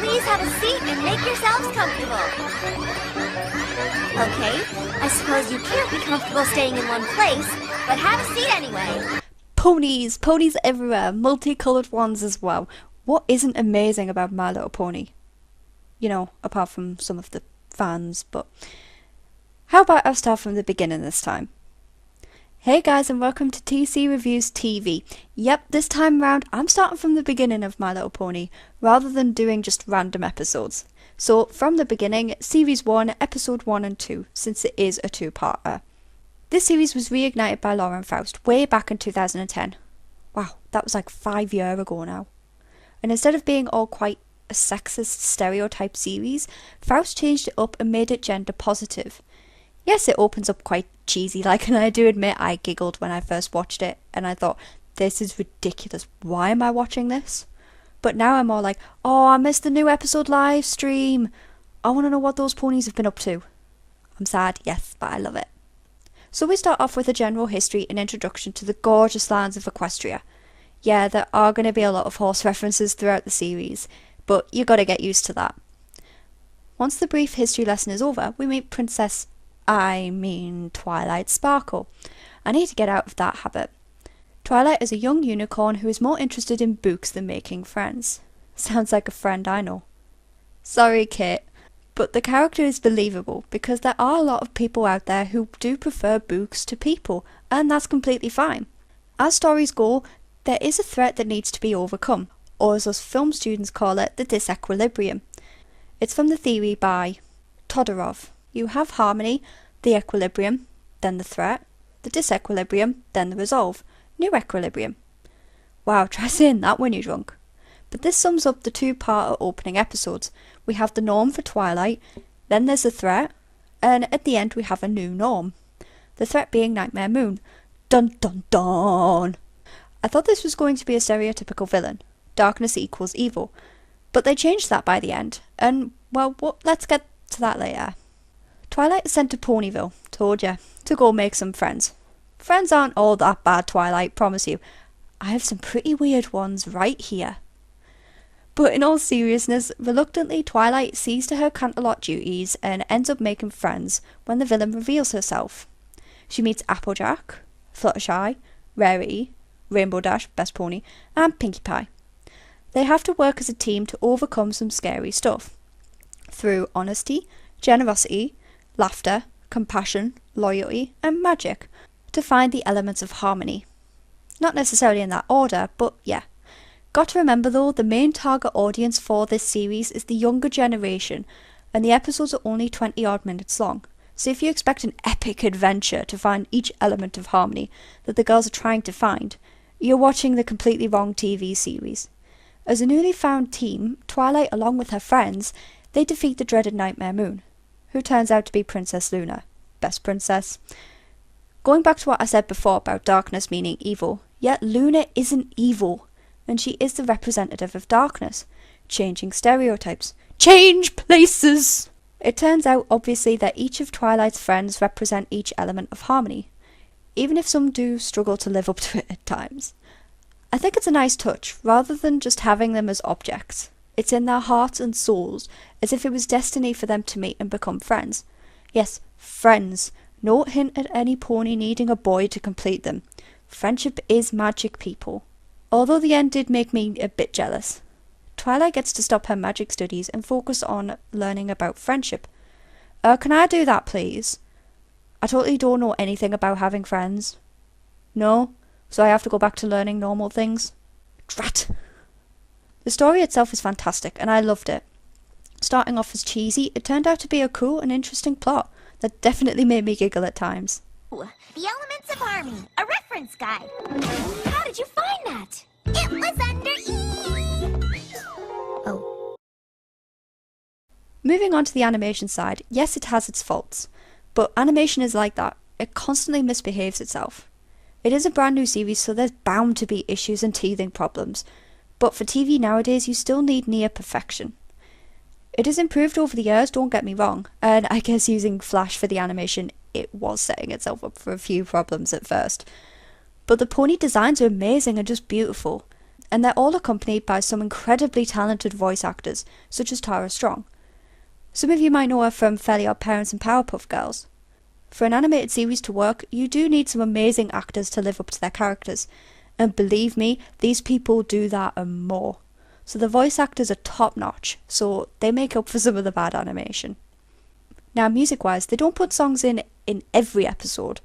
Please have a seat and make yourselves comfortable. Okay, I suppose you can't be comfortable staying in one place, but have a seat anyway. Ponies! Ponies everywhere! Multicoloured ones as well. What isn't amazing about My Little Pony? You know, apart from some of the fans, but... How about I start from the beginning this time? Hey guys, and welcome to TC Reviews TV. Yep, this time round I'm starting from the beginning of My Little Pony, rather than doing just random episodes. So, from the beginning, Series 1, Episode 1 and 2, since it is a two-parter. This series was reignited by Laura and Faust way back in 2010. Wow, that was like 5 years ago now. And instead of being all quite a sexist stereotype series, Faust changed it up and made it gender positive. Yes, it opens up quite cheesy like, and I do admit I giggled when I first watched it, and I thought, this is ridiculous, why am I watching this? But now I'm more like, oh, I missed the new episode live stream. I want to know what those ponies have been up to. I'm sad, yes, but I love it. So we start off with a general history and introduction to the gorgeous lands of Equestria. Yeah, there are going to be a lot of horse references throughout the series, but you got to get used to that. Once the brief history lesson is over, we meet Twilight Sparkle. I need to get out of that habit. Twilight is a young unicorn who is more interested in books than making friends. Sounds like a friend I know. Sorry, Kit, but the character is believable because there are a lot of people out there who do prefer books to people, and that's completely fine. As stories go, there is a threat that needs to be overcome, or as us film students call it, the disequilibrium. It's from the theory by Todorov. You have harmony, the equilibrium, then the threat, the disequilibrium, then the resolve, new equilibrium. Wow, try saying that when you're drunk. But this sums up the two-part opening episodes. We have the norm for Twilight, then there's the threat, and at the end we have a new norm. The threat being Nightmare Moon. Dun dun dun! I thought this was going to be a stereotypical villain. Darkness equals evil. But they changed that by the end, and, well, let's get to that later. Twilight is sent to Ponyville, told ya, to go make some friends. Friends aren't all that bad, Twilight, promise you. I have some pretty weird ones right here. But in all seriousness, reluctantly Twilight sees to her Canterlot duties and ends up making friends when the villain reveals herself. She meets Applejack, Fluttershy, Rarity, Rainbow Dash, best pony, and Pinkie Pie. They have to work as a team to overcome some scary stuff. Through honesty, generosity, laughter, compassion, loyalty, and magic, to find the elements of harmony. Not necessarily in that order, but yeah. Got to remember though, the main target audience for this series is the younger generation, and the episodes are only 20 odd minutes long. So if you expect an epic adventure to find each element of harmony that the girls are trying to find, you're watching the completely wrong TV series. As a newly found team, Twilight along with her friends, they defeat the dreaded Nightmare Moon, who turns out to be Princess Luna. Best princess. Going back to what I said before about darkness meaning evil, yet Luna isn't evil, and she is the representative of darkness, changing stereotypes. Change places! It turns out obviously that each of Twilight's friends represent each element of harmony, even if some do struggle to live up to it at times. I think it's a nice touch, rather than just having them as objects. It's in their hearts and souls, as if it was destiny for them to meet and become friends. Yes, friends. No hint at any pony needing a boy to complete them. Friendship is magic, people. Although the end did make me a bit jealous. Twilight gets to stop her magic studies and focus on learning about friendship. Can I do that, please? I totally don't know anything about having friends. No? So I have to go back to learning normal things? Drat! The story itself is fantastic, and I loved it. Starting off as cheesy, it turned out to be a cool and interesting plot that definitely made me giggle at times. The Elements of Harmony, a reference guide. How did you find that? It was under E! Oh. Moving on to the animation side, yes, it has its faults. But animation is like that. It constantly misbehaves itself. It is a brand new series, so there's bound to be issues and teething problems. But for TV nowadays, you still need near perfection. It has improved over the years, don't get me wrong, and I guess using Flash for the animation, it was setting itself up for a few problems at first. But the pony designs are amazing and just beautiful. and they're all accompanied by some incredibly talented voice actors, such as Tara Strong. Some of you might know her from Fairly Odd Parents and Powerpuff Girls. For an animated series to work, you do need some amazing actors to live up to their characters, and believe me, these people do that and more. So the voice actors are top notch, so they make up for some of the bad animation. Now, music-wise, they don't put songs in every episode,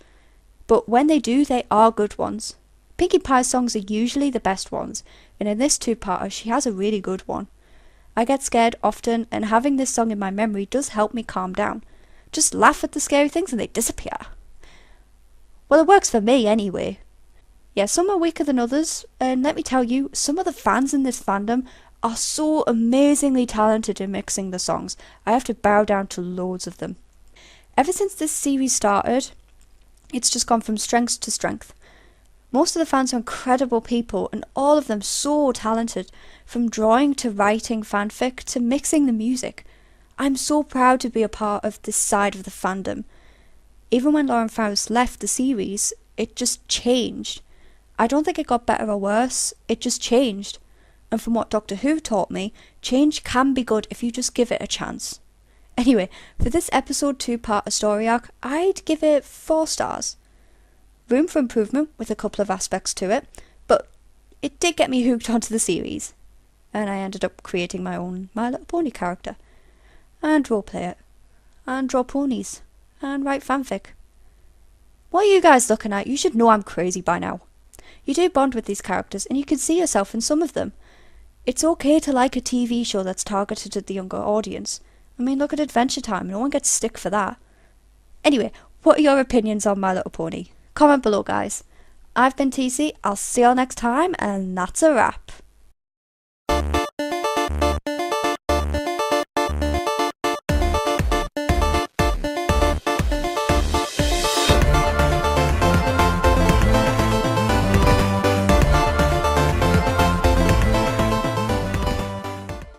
but when they do, they are good ones. Pinkie Pie's songs are usually the best ones, and in this two-parter, she has a really good one. I get scared often, and having this song in my memory does help me calm down. Just laugh at the scary things and they disappear. Well, it works for me anyway. Yeah, some are weaker than others, and let me tell you, some of the fans in this fandom are so amazingly talented in mixing the songs. I have to bow down to loads of them. Ever since this series started, it's just gone from strength to strength. Most of the fans are incredible people, and all of them so talented, from drawing to writing fanfic to mixing the music. I'm so proud to be a part of this side of the fandom. Even when Lauren Faust left the series, it just changed. I don't think it got better or worse, it just changed. And from what Doctor Who taught me, change can be good if you just give it a chance. Anyway, for this episode 2-part story arc, I'd give it 4 stars. Room for improvement with a couple of aspects to it, but it did get me hooked onto the series. And I ended up creating my own My Little Pony character. And roleplay it. And draw ponies. And write fanfic. What are you guys looking at? You should know I'm crazy by now. You do bond with these characters, and you can see yourself in some of them. It's okay to like a TV show that's targeted at the younger audience. I mean, look at Adventure Time, no one gets stick for that. Anyway, what are your opinions on My Little Pony? Comment below, guys. I've been TC, I'll see you all next time, and that's a wrap.